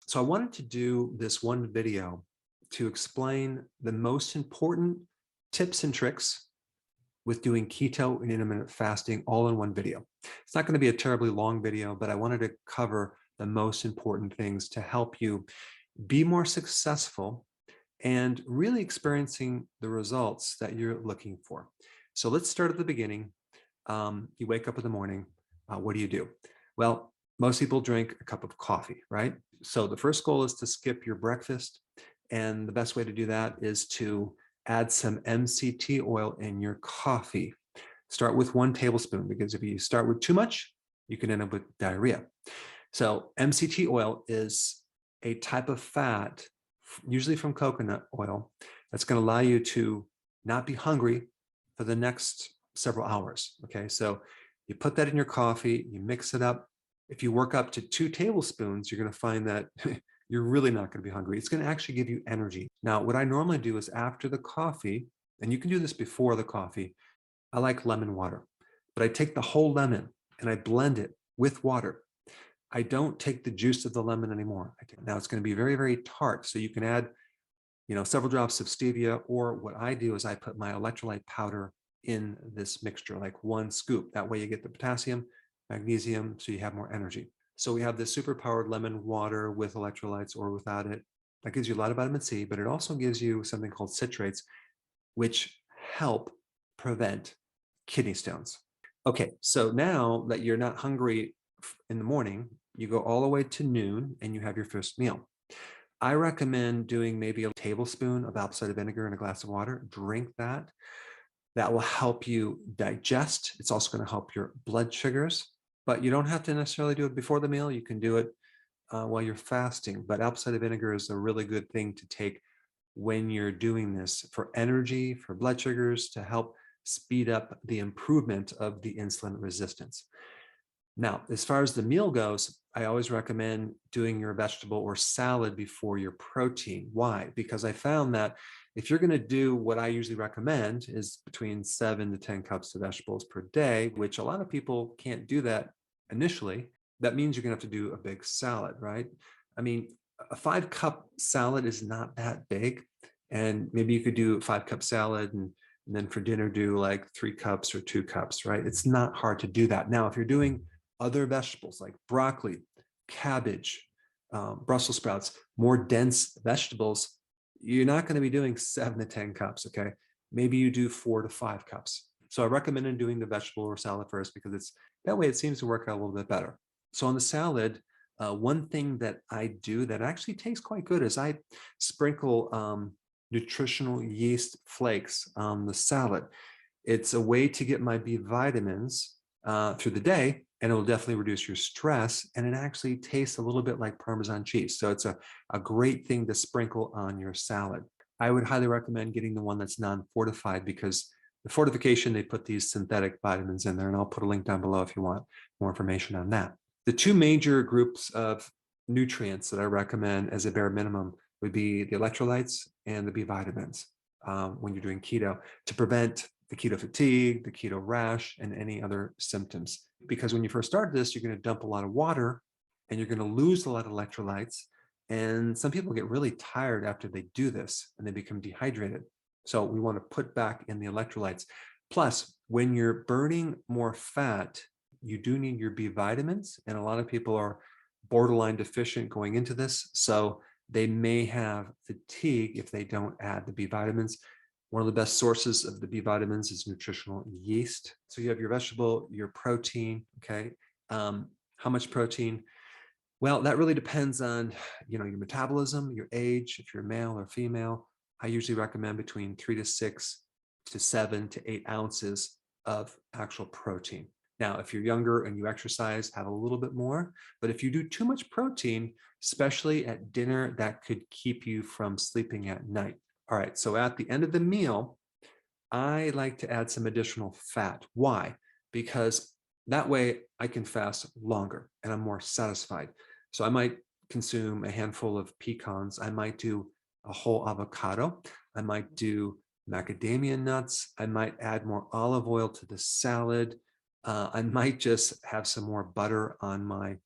So I wanted to do this one video to explain the most important tips and tricks with doing keto and intermittent fasting all in one video. It's not going to be a terribly long video, but I wanted to cover the most important things to help you be more successful and really experiencing the results that you're looking for. So let's start at the beginning. You wake up in the morning. What do you do? Well, most people drink a cup of coffee, right? So the first goal is to skip your breakfast. And the best way to do that is to add some MCT oil in your coffee. Start with 1 tablespoon, because if you start with too much, you can end up with diarrhea. So MCT oil is a type of fat, usually from coconut oil, that's going to allow you to not be hungry for the next several hours. Okay, so you put that in your coffee, you mix it up. If you work up to 2 tablespoons, you're going to find that you're really not going to be hungry. It's going to actually give you energy. Now, what I normally do is after the coffee, and you can do this before the coffee, I like lemon water, but I take the whole lemon and I blend it with water. I don't take the juice of the lemon anymore. Now it's going to be very, very tart. So you can add, several drops of stevia, or what I do is I put my electrolyte powder in this mixture, like 1 scoop. That way you get the potassium, magnesium, so you have more energy. So we have this super powered lemon water with electrolytes or without it. That gives you a lot of vitamin C, but it also gives you something called citrates, which help prevent kidney stones. Okay, so now that you're not hungry in the morning, you go all the way to noon and you have your first meal. I recommend doing maybe a tablespoon of apple cider vinegar in a glass of water. Drink that. That will help you digest. It's also going to help your blood sugars, but you don't have to necessarily do it before the meal. You can do it while you're fasting, but apple cider vinegar is a really good thing to take when you're doing this for energy, for blood sugars, to help speed up the improvement of the insulin resistance. Now, as far as the meal goes, I always recommend doing your vegetable or salad before your protein. Why? Because I found that if you're going to do what I usually recommend is between 7 to 10 cups of vegetables per day, which a lot of people can't do that initially, that means you're going to have to do a big salad, right? I mean, a 5-cup salad is not that big. And maybe you could do a 5-cup salad and then for dinner do like 3 cups or 2 cups, right? It's not hard to do that. Now, if you're doing other vegetables like broccoli, cabbage, Brussels sprouts, more dense vegetables, you're not going to be doing 7 to 10 cups, okay? Maybe you do 4 to 5 cups. So I recommend doing the vegetable or salad first, because it's that way it seems to work out a little bit better. So on the salad, one thing that I do that actually tastes quite good is I sprinkle nutritional yeast flakes on the salad. It's a way to get my B vitamins through the day, and it will definitely reduce your stress. And it actually tastes a little bit like Parmesan cheese. So it's a great thing to sprinkle on your salad. I would highly recommend getting the one that's non-fortified, because the fortification, they put these synthetic vitamins in there, and I'll put a link down below if you want more information on that. The 2 major groups of nutrients that I recommend as a bare minimum would be the electrolytes and the B vitamins when you're doing keto, to prevent the keto fatigue, the keto rash, and any other symptoms. Because when you first start this, you're going to dump a lot of water and you're going to lose a lot of electrolytes. And some people get really tired after they do this and they become dehydrated. So we want to put back in the electrolytes. Plus, when you're burning more fat, you do need your B vitamins. And a lot of people are borderline deficient going into this. So they may have fatigue if they don't add the B vitamins. One of the best sources of the B vitamins is nutritional yeast. So you have your vegetable, your protein, okay? How much protein? Well, that really depends on, your metabolism, your age, if you're male or female. I usually recommend between 3 to 6 to 7 to 8 ounces of actual protein. Now, if you're younger and you exercise, have a little bit more. But if you do too much protein, especially at dinner, that could keep you from sleeping at night. All right, so at the end of the meal, I like to add some additional fat. Why? Because that way I can fast longer and I'm more satisfied. So I might consume a handful of pecans. I might do a whole avocado. I might do macadamia nuts. I might add more olive oil to the salad. I might just have some more butter on my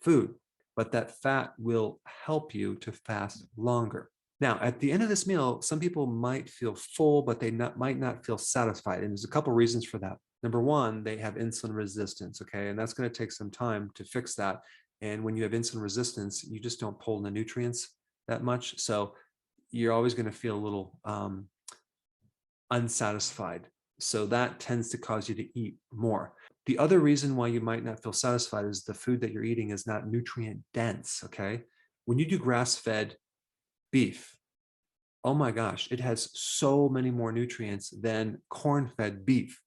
food. but that fat will help you to fast longer. Now, at the end of this meal, some people might feel full, but they might not feel satisfied. And there's a couple reasons for that. Number one, they have insulin resistance, okay? And that's going to take some time to fix that. And when you have insulin resistance, you just don't pull in the nutrients that much. So you're always going to feel a little unsatisfied. So that tends to cause you to eat more. The other reason why you might not feel satisfied is the food that you're eating is not nutrient dense, okay? When you do grass-fed beef, oh my gosh, it has so many more nutrients than corn-fed beef.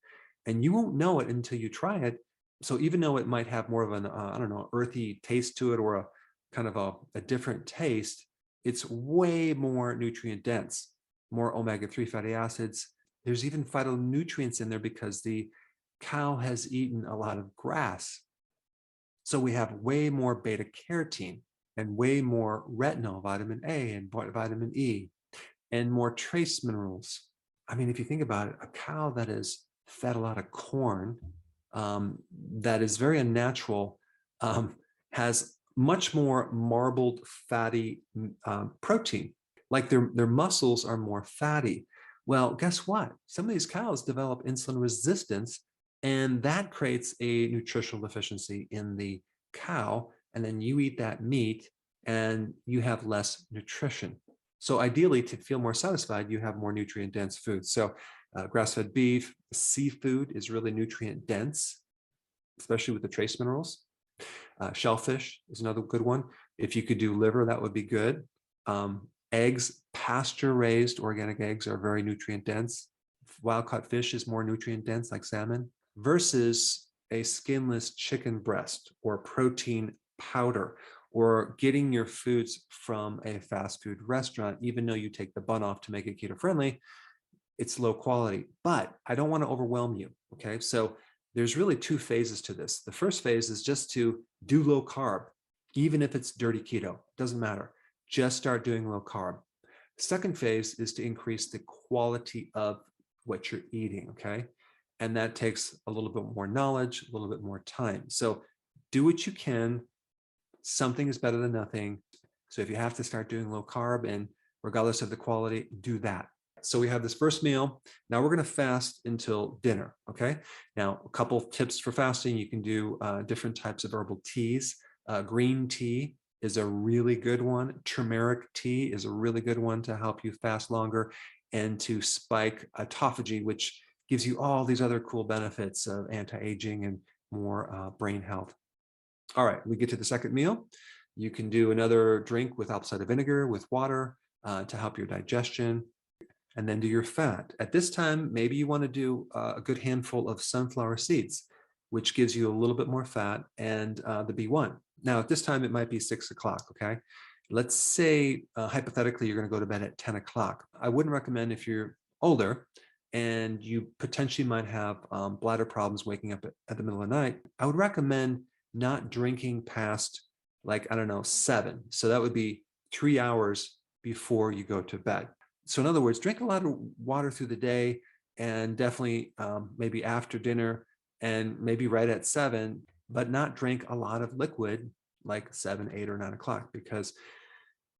And you won't know it until you try it. So even though it might have more of an, I don't know, earthy taste to it or a kind of a different taste, it's way more nutrient dense, more omega-3 fatty acids. There's even phytonutrients in there because the cow has eaten a lot of grass. So we have way more beta carotene and way more retinol, vitamin A and vitamin E, and more trace minerals. I mean, if you think about it, a cow that is fed a lot of corn, that is very unnatural, has much more marbled fatty protein. Like their muscles are more fatty. Well, guess what? Some of these cows develop insulin resistance, and that creates a nutritional deficiency in the cow. And then you eat that meat and you have less nutrition. So ideally, to feel more satisfied, you have more nutrient dense food. So grass-fed beef, seafood is really nutrient dense, especially with the trace minerals. Shellfish is another good one. If you could do liver, that would be good. Eggs, pasture-raised organic eggs are very nutrient dense. Wild-caught fish is more nutrient dense, like salmon, versus a skinless chicken breast or protein powder, or getting your foods from a fast food restaurant. Even though you take the bun off to make it keto friendly, it's low quality. But I don't want to overwhelm you, okay? So there's really two phases to this. The first phase is just to do low carb, even if it's dirty keto, doesn't matter. Just start doing low carb. The second phase is to increase the quality of what you're eating, okay? And that takes a little bit more knowledge, a little bit more time. So do what you can. Something is better than nothing. So if you have to start doing low carb, and regardless of the quality, do that. So we have this first meal. Now we're going to fast until dinner, okay? Now, a couple of tips for fasting. You can do different types of herbal teas. Green tea is a really good one. Turmeric tea is a really good one to help you fast longer and to spike autophagy, which gives you all these other cool benefits of anti-aging and more brain health. All right, we get to the second meal. You can do another drink with apple cider vinegar with water to help your digestion, and then do your fat. At this time, maybe you want to do a good handful of sunflower seeds, which gives you a little bit more fat, and the B1. Now, at this time, it might be 6 o'clock, okay? Let's say, hypothetically, you're going to go to bed at 10 o'clock. I wouldn't recommend if you're older and you potentially might have bladder problems waking up at the middle of the night. I would recommend not drinking past, like, I don't know, 7. So that would be 3 hours before you go to bed. So in other words, drink a lot of water through the day, and definitely maybe after dinner and maybe right at 7, but not drink a lot of liquid like 7, 8, or 9 o'clock, because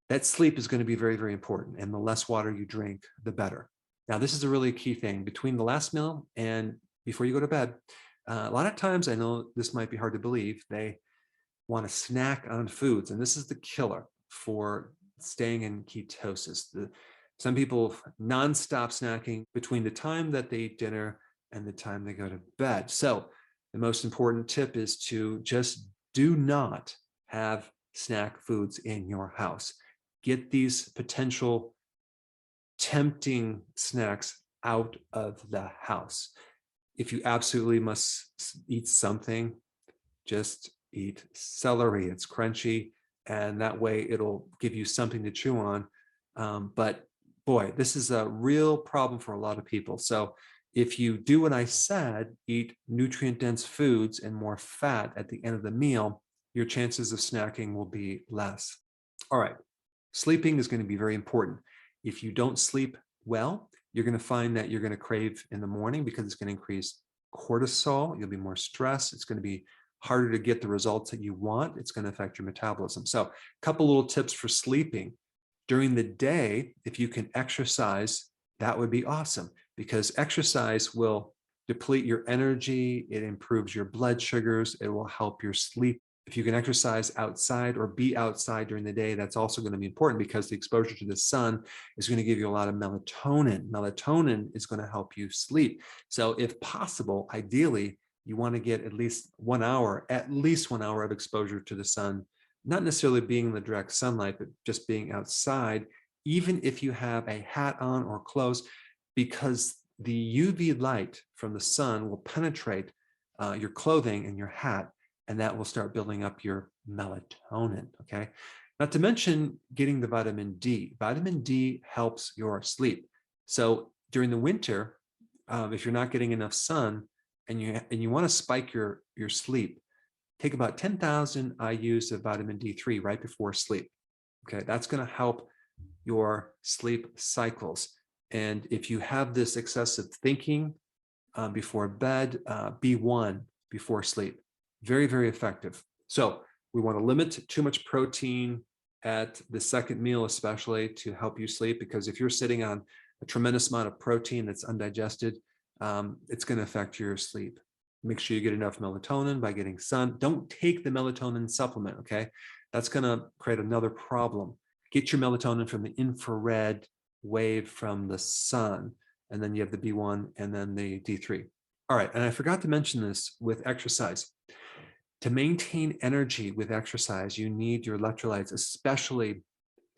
that sleep is going to be very, very important. And the less water you drink, the better. Now, this is a really key thing between the last meal and before you go to bed. A lot of times, I know this might be hard to believe, they want to snack on foods. And this is the killer for staying in ketosis. Some people nonstop snacking between the time that they eat dinner and the time they go to bed. So the most important tip is to just do not have snack foods in your house. Get these potential tempting snacks out of the house. If you absolutely must eat something, just eat celery. It's crunchy, and that way it'll give you something to chew on. But boy, this is a real problem for a lot of people. So if you do what I said, eat nutrient-dense foods and more fat at the end of the meal, your chances of snacking will be less. All right, sleeping is going to be very important. If you don't sleep well, you're going to find that you're going to crave in the morning because it's going to increase cortisol. You'll be more stressed. It's going to be harder to get the results that you want. It's going to affect your metabolism. So a couple little tips for sleeping. During the day, if you can exercise, that would be awesome, because exercise will deplete your energy. It improves your blood sugars. It will help your sleep. If you can exercise outside or be outside during the day, that's also going to be important, because the exposure to the sun is going to give you a lot of melatonin. Melatonin is going to help you sleep. So if possible, ideally, you want to get at least 1 hour of exposure to the sun, not necessarily being in the direct sunlight, but just being outside, even if you have a hat on or clothes, because the UV light from the sun will penetrate your clothing and your hat, and that will start building up your melatonin, okay? Not to mention getting the vitamin D. Vitamin D helps your sleep. So during the winter, if you're not getting enough sun and you want to spike your sleep, take about 10,000 IUs of vitamin D3 right before sleep, okay? That's going to help your sleep cycles. And if you have this excessive thinking before bed, B1 before sleep. Very, very effective. So we want to limit too much protein at the second meal, especially to help you sleep, because if you're sitting on a tremendous amount of protein that's undigested, it's going to affect your sleep. Make sure you get enough melatonin by getting sun. Don't take the melatonin supplement, okay? That's going to create another problem. Get your melatonin from the infrared wave from the sun, and then you have the B1 and then the D3. All right, and I forgot to mention this with exercise. To maintain energy with exercise, you need your electrolytes, especially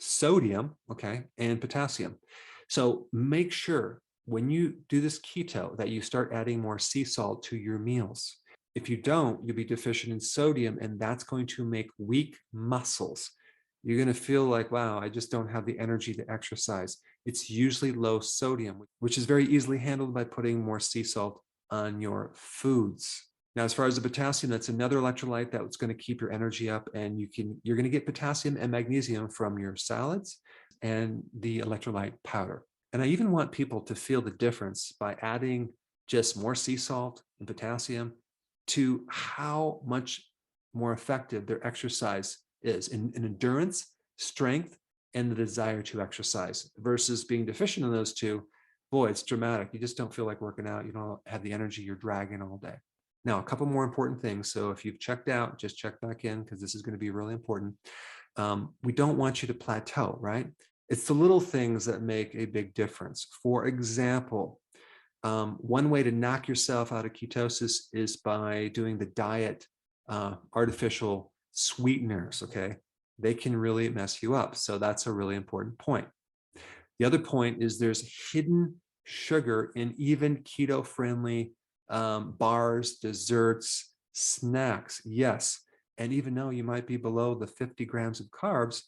sodium, okay, and potassium. So make sure when you do this keto that you start adding more sea salt to your meals. If you don't, you'll be deficient in sodium, and that's going to make weak muscles. You're going to feel like, wow, I just don't have the energy to exercise. It's usually low sodium, which is very easily handled by putting more sea salt on your foods. Now, as far as the potassium, that's another electrolyte that's going to keep your energy up, and you're going to get potassium and magnesium from your salads and the electrolyte powder. And I even want people to feel the difference by adding just more sea salt and potassium to how much more effective their exercise is in endurance, strength, and the desire to exercise, versus being deficient in those two. Boy, it's dramatic. You just don't feel like working out. You don't have the energy. You're dragging all day. Now, a couple more important things. So if you've checked out, just check back in, because this is going to be really important. We don't want you to plateau, right? It's the little things that make a big difference. For example, one way to knock yourself out of ketosis is by doing the diet artificial sweeteners, okay? They can really mess you up. So that's a really important point. The other point is there's hidden sugar in even keto-friendly bars, desserts, snacks, yes. And even though you might be below the 50 grams of carbs,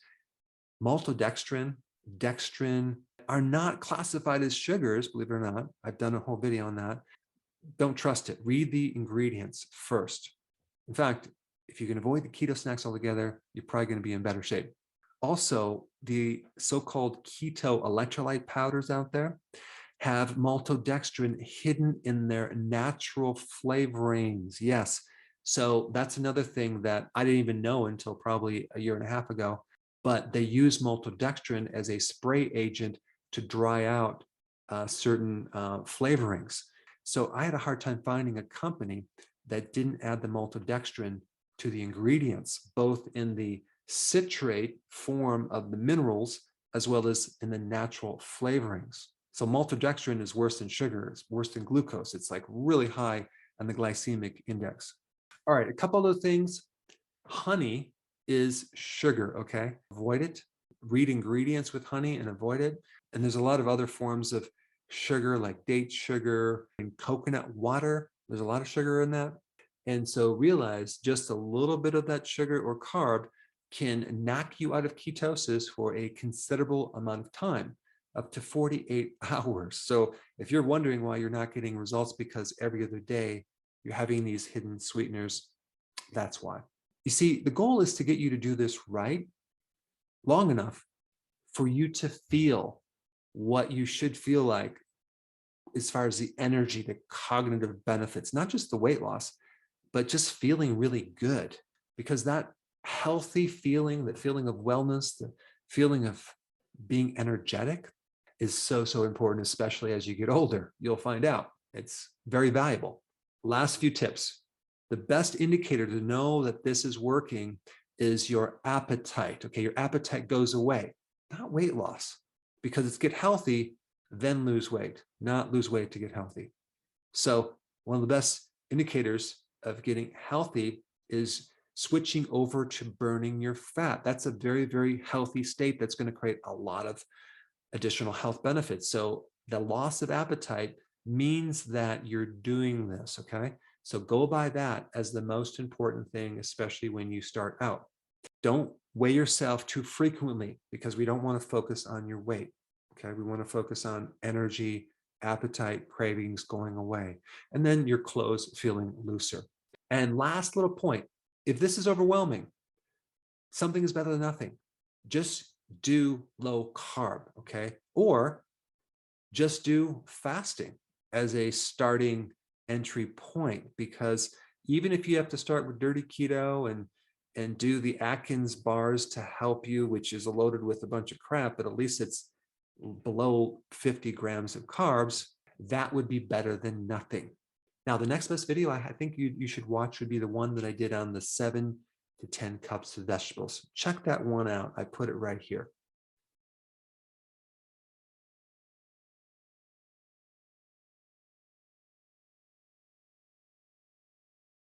maltodextrin, dextrin are not classified as sugars, believe it or not. I've done a whole video on that. Don't trust it. Read the ingredients first. In fact, if you can avoid the keto snacks altogether, you're probably going to be in better shape. Also, the so-called keto electrolyte powders out there have maltodextrin hidden in their natural flavorings. Yes. So that's another thing that I didn't even know until probably a year and a half ago, but they use maltodextrin as a spray agent to dry out certain flavorings. So I had a hard time finding a company that didn't add the maltodextrin to the ingredients, both in the citrate form of the minerals as well as in the natural flavorings. So maltodextrin is worse than sugar, it's worse than glucose. It's like really high on the glycemic index. All right, a couple other things. Honey is sugar, okay? Avoid it. Read ingredients with honey and avoid it. And there's a lot of other forms of sugar, like date sugar and coconut water. There's a lot of sugar in that. And so realize just a little bit of that sugar or carb can knock you out of ketosis for a considerable amount of time, up to 48 hours. So if you're wondering why you're not getting results because every other day you're having these hidden sweeteners, that's why. You see, the goal is to get you to do this right long enough for you to feel what you should feel like as far as the energy, the cognitive benefits, not just the weight loss, but just feeling really good, because that healthy feeling, that feeling of wellness, the feeling of being energetic is so, so important, especially as you get older. You'll find out it's very valuable. Last few tips. The best indicator to know that this is working is your appetite. Okay, your appetite goes away, not weight loss, because it's get healthy, then lose weight, not lose weight to get healthy. So one of the best indicators of getting healthy is switching over to burning your fat. That's a very, very healthy state that's going to create a lot of additional health benefits. So the loss of appetite means that you're doing this, okay? So go by that as the most important thing, especially when you start out. Don't weigh yourself too frequently, because we don't want to focus on your weight, okay? We want to focus on energy, appetite, cravings going away, and then your clothes feeling looser. And last little point, if this is overwhelming, something is better than nothing. Just do low carb, okay? Or just do fasting as a starting entry point, because even if you have to start with dirty keto and do the Atkins bars to help you, which is loaded with a bunch of crap, but at least it's below 50 grams of carbs, that would be better than nothing. Now, the next best video I think you should watch would be the one that I did on the 7 to 10 cups of vegetables. Check that one out. I put it right here.